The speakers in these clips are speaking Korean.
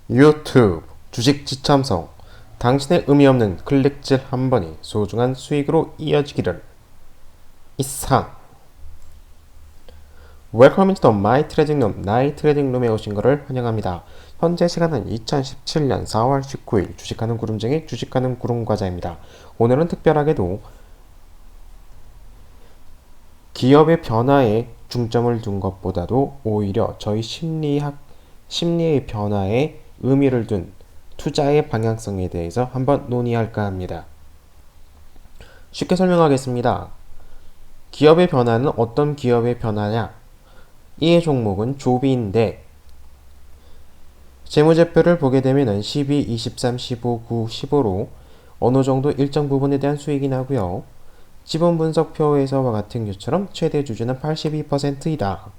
유튜브 주식 지참성 당신의 의미 없는 클릭질 한 번이 소중한 수익으로 이어지기를. 이상 Welcome to the My Trading Room, 나의 트레이딩 룸에 오신 것을 환영합니다. 현재 시간은 2017년 4월 19일 주식하는 구름쟁이 주식하는 구름과자입니다. 오늘은 특별하게도 기업의 변화에 중점을 둔 것보다도 오히려 저희 심리의 변화에 의미를 둔 투자의 방향성에 대해서 한번 논의할까 합니다. 쉽게 설명하겠습니다. 기업의 변화는 어떤 기업의 변화냐? 이의 종목은 조비인데 재무제표를 보게 되면 12, 23, 15, 9, 15로 어느 정도 일정 부분에 대한 수익이 나고요. 지분 분석표에서와 같은 경우처럼 최대 주주는 82%이다.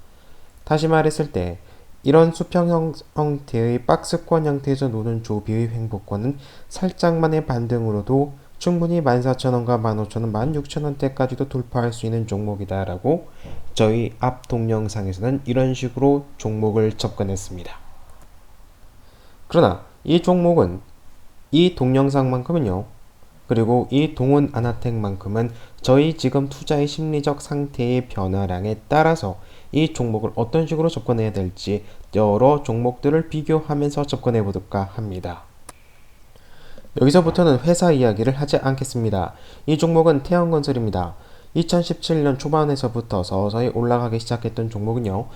다시 말했을 때 이런 수평 형태의 박스권 형태에서 노는 조비의 횡보권은 살짝만의 반등으로도 충분히 14,000원과 15,000원, 16,000원대까지도 돌파할 수 있는 종목이다 라고 저희 앞 동영상에서는 이런 식으로 종목을 접근했습니다. 그러나 이 종목은 이 동영상만큼은요, 그리고 이 동원 아나텍만큼은 저희 지금 투자의 심리적 상태의 변화량에 따라서 이 종목을 어떤 식으로 접근해야 될지 여러 종목들을 비교하면서 접근해 볼까 합니다. 여기서부터는 회사 이야기를 하지 않겠습니다. 이 종목은 태양건설입니다. 2017년 초반에서부터 서서히 올라가기 시작했던 종목은요,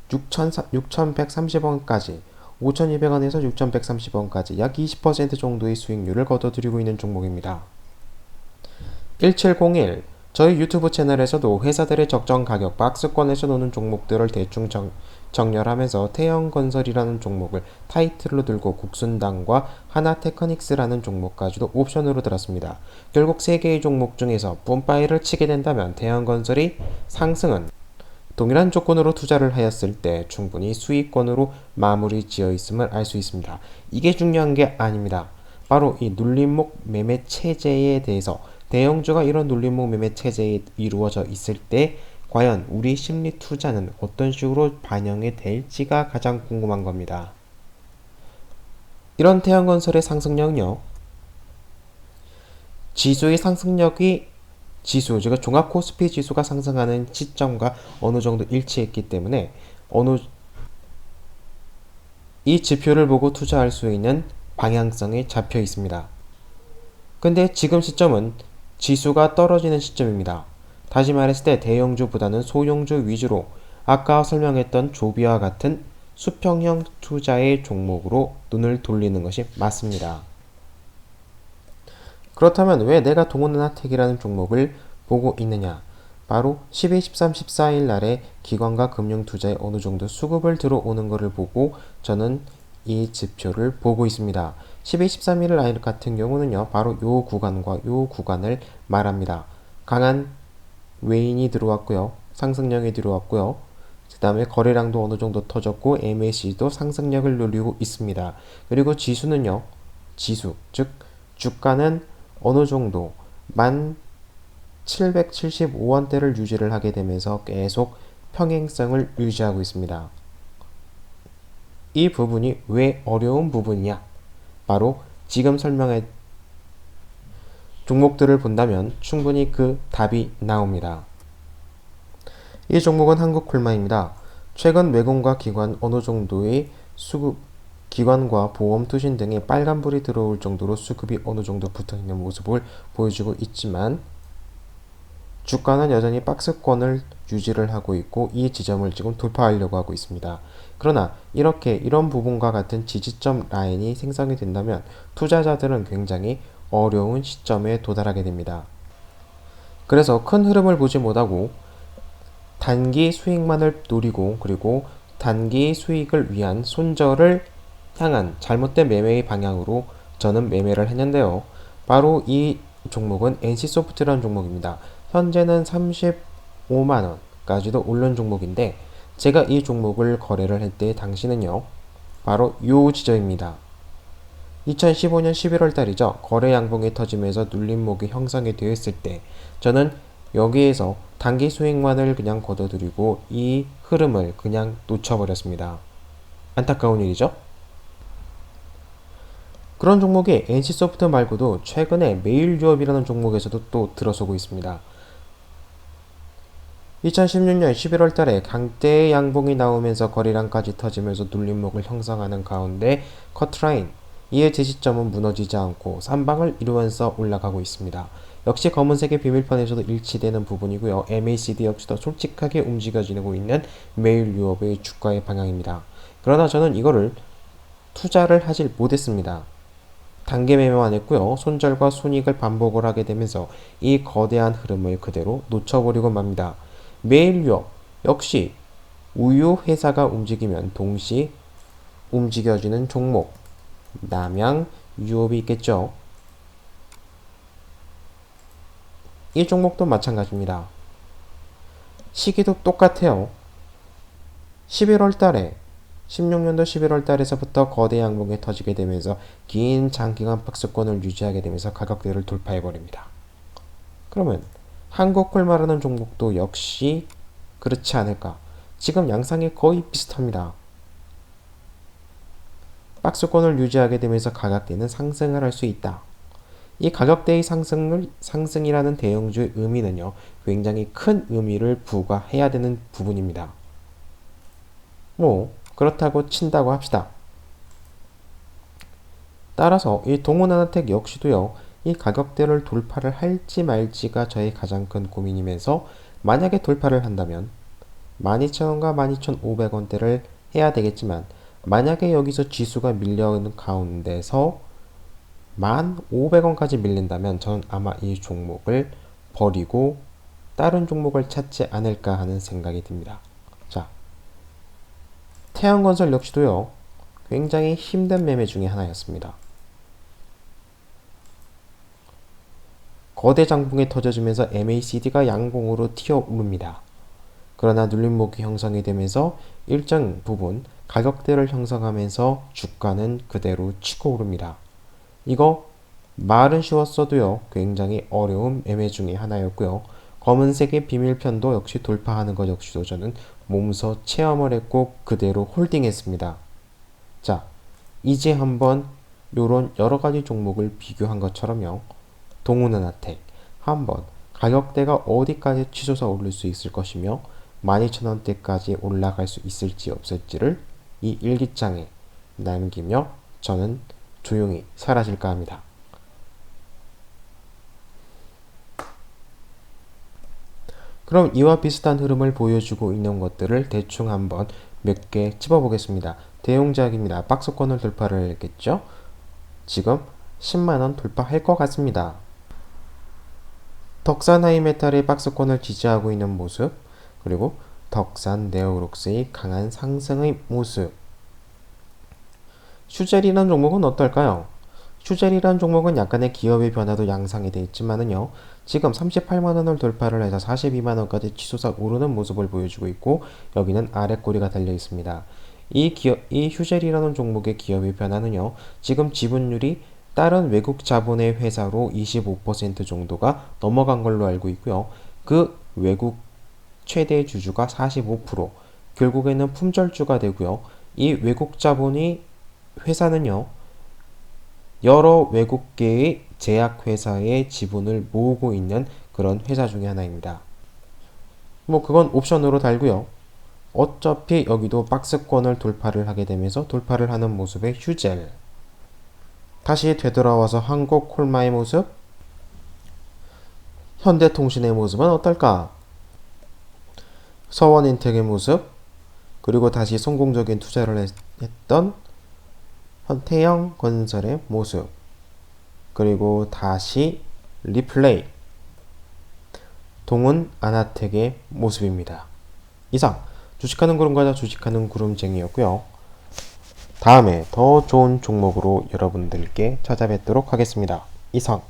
6,130원까지 5,200원에서 6,130원까지 약 20% 정도의 수익률을 거둬들이고 있는 종목입니다. 1701 저희 유튜브 채널에서도 회사들의 적정 가격 박스권에서 노는 종목들을 대충 정렬하면서 태영건설이라는 종목을 타이틀로 들고 국순당과 하나테크닉스라는 종목까지도 옵션으로 들었습니다. 결국 3개의 종목 중에서 뿜빠이를 치게 된다면 태영건설이 상승은 동일한 조건으로 투자를 하였을 때 충분히 수익권으로 마무리 지어 있음을 알 수 있습니다. 이게 중요한 게 아닙니다. 바로 이 눌림목 매매 체제에 대해서 대형주가 이런 눌림목 매매 체제에 이루어져 있을 때 과연 우리 심리 투자는 어떤 식으로 반영이 될지가 가장 궁금한 겁니다. 이런 태양건설의 상승력은요, 지수의 상승력이 즉 종합 코스피 지수가 상승하는 시점과 어느 정도 일치했기 때문에 이 지표를 보고 투자할 수 있는 방향성이 잡혀 있습니다. 근데 지금 시점은 지수가 떨어지는 시점입니다. 다시 말했을 때 대형주보다는 소형주 위주로 아까 설명했던 조비와 같은 수평형 투자의 종목으로 눈을 돌리는 것이 맞습니다. 그렇다면 왜 내가 동원은하텍이라는 종목을 보고 있느냐? 바로 12, 13, 14일 날에 기관과 금융투자에 어느 정도 수급을 들어오는 것을 보고 저는 이 지표를 보고 있습니다. 12, 13일 날 같은 경우는요, 바로 요 구간과 요 구간을 말합니다. 강한 외인이 들어왔고요, 상승력이 들어왔고요, 그 다음에 거래량도 어느 정도 터졌고 MAC도 상승력을 누리고 있습니다. 그리고 지수는요, 즉 주가는 어느 정도 1775원대를 유지를 하게 되면서 계속 평행성을 유지하고 있습니다. 이 부분이 왜 어려운 부분이냐? 바로 지금 설명한 종목들을 본다면 충분히 그 답이 나옵니다. 이 종목은 한국콜마입니다. 최근 외국과 기관 어느 정도의 수급, 기관과 보험, 투신 등의 빨간불이 들어올 정도로 수급이 어느 정도 붙어있는 모습을 보여주고 있지만 주가는 여전히 박스권을 유지를 하고 있고 이 지점을 지금 돌파하려고 하고 있습니다. 그러나 이런 부분과 같은 지지점 라인이 생성이 된다면 투자자들은 굉장히 어려운 시점에 도달하게 됩니다. 그래서 큰 흐름을 보지 못하고 단기 수익만을 노리고 그리고 단기 수익을 위한 손절을 향한 잘못된 매매의 방향으로 저는 매매를 했는데요. 바로 이 종목은 NC소프트라는 종목입니다. 현재는 35만원까지도 오른 종목인데 제가 이 종목을 거래를 할 때 당시는요, 바로 요 지점입니다. 2015년 11월 달이죠. 거래 양봉이 터지면서 눌림목이 형성이 되었을 때 저는 여기에서 단기 수익만을 그냥 거둬들이고 이 흐름을 그냥 놓쳐버렸습니다. 안타까운 일이죠. 그런 종목이 NC소프트 말고도 최근에 메일유업이라는 종목에서도 또 들어서고 있습니다. 2016년 11월 달에 강대의 양봉이 나오면서 거래량까지 터지면서 눌림목을 형성하는 가운데 커트라인, 이의 제시점은 무너지지 않고 쌍방을 이루면서 올라가고 있습니다. 역시 검은색의 비밀판에서도 일치되는 부분이고요. MACD 역시도 솔직하게 움직여지고 있는 메일유업의 주가의 방향입니다. 그러나 저는 이거를 투자를 하질 못했습니다. 단기 매매만 했고요. 손절과 손익을 반복을 하게 되면서 이 거대한 흐름을 그대로 놓쳐버리고 맙니다. 메일유업 역시 우유 회사가 움직이면 동시 움직여지는 종목 남양유업이 있겠죠. 이 종목도 마찬가지입니다. 시기도 똑같아요. 11월 달에 16년도 11월 달에서부터 거대 양봉이 터지게 되면서 긴 장기간 박스권을 유지하게 되면서 가격대를 돌파해버립니다. 그러면 한국콜마라는 종목도 역시 그렇지 않을까. 지금 양상이 거의 비슷합니다. 박스권을 유지하게 되면서 가격대는 상승을 할 수 있다. 이 가격대의 상승이라는 대형주의 의미는요, 굉장히 큰 의미를 부과해야 되는 부분입니다. 그렇다고 친다고 합시다. 따라서 이 동원하나텍 역시도요, 이 가격대를 돌파를 할지 말지가 저의 가장 큰 고민이면서 만약에 돌파를 한다면 12,000원과 12,500원대를 해야 되겠지만 만약에 여기서 지수가 밀려있는 가운데서 1,500원까지 밀린다면 저는 아마 이 종목을 버리고 다른 종목을 찾지 않을까 하는 생각이 듭니다. 자, 태양건설 역시도요, 굉장히 힘든 매매 중에 하나였습니다. 거대 장봉이 터져주면서 MACD가 양봉으로 튀어오릅니다. 그러나 눌림목이 형성이 되면서 일정 부분 가격대를 형성하면서 주가는 그대로 치고 오릅니다. 이거 말은 쉬웠어도요, 굉장히 어려운 매매 중에 하나였고요. 검은색의 비밀편도 역시 돌파하는 것 역시도 저는 몸소 체험을 했고 그대로 홀딩했습니다. 자, 이제 한번 요런 여러가지 종목을 비교한 것처럼요, 동훈은하텍 한번 가격대가 어디까지 치솟아 오를 수 있을 것이며 12,000원대까지 올라갈 수 있을지 없을지를 이 일기장에 남기며 저는 조용히 사라질까 합니다. 그럼 이와 비슷한 흐름을 보여주고 있는 것들을 대충 한번 몇 개 찝어보겠습니다. 대용작입니다. 박스권을 돌파를 했겠죠? 지금 10만원 돌파할 것 같습니다. 덕산 하이메탈의 박스권을 지지하고 있는 모습, 그리고 덕산 네오록스의 강한 상승의 모습. 슈젤이라는 종목은 어떨까요? 슈젤이라는 종목은 약간의 기업의 변화도 양상이 되어 있지만은요, 지금 38만원을 돌파를 해서 42만원까지 치솟아 오르는 모습을 보여주고 있고, 여기는 아래 꼬리가 달려 있습니다. 이 휴젤이라는 종목의 기업의 변화는요, 지금 지분율이 다른 외국 자본의 회사로 25% 정도가 넘어간 걸로 알고 있고요. 그 외국 최대 주주가 45%, 결국에는 품절주가 되고요. 이 외국 자본이 회사는요, 여러 외국계의 제약회사의 지분을 모으고 있는 그런 회사 중에 하나입니다. 그건 옵션으로 달고요. 어차피 여기도 박스권을 돌파를 하게 되면서 돌파를 하는 모습의 휴젤. 다시 되돌아와서 한국콜마의 모습, 현대통신의 모습은 어떨까? 서원인텍의 모습, 그리고 다시 성공적인 투자를 했던 태양건설의 모습, 그리고 다시 리플레이, 동훈아나텍의 모습입니다. 이상 주식하는 구름과자 주식하는 구름쟁이였고요. 다음에 더 좋은 종목으로 여러분들께 찾아뵙도록 하겠습니다. 이상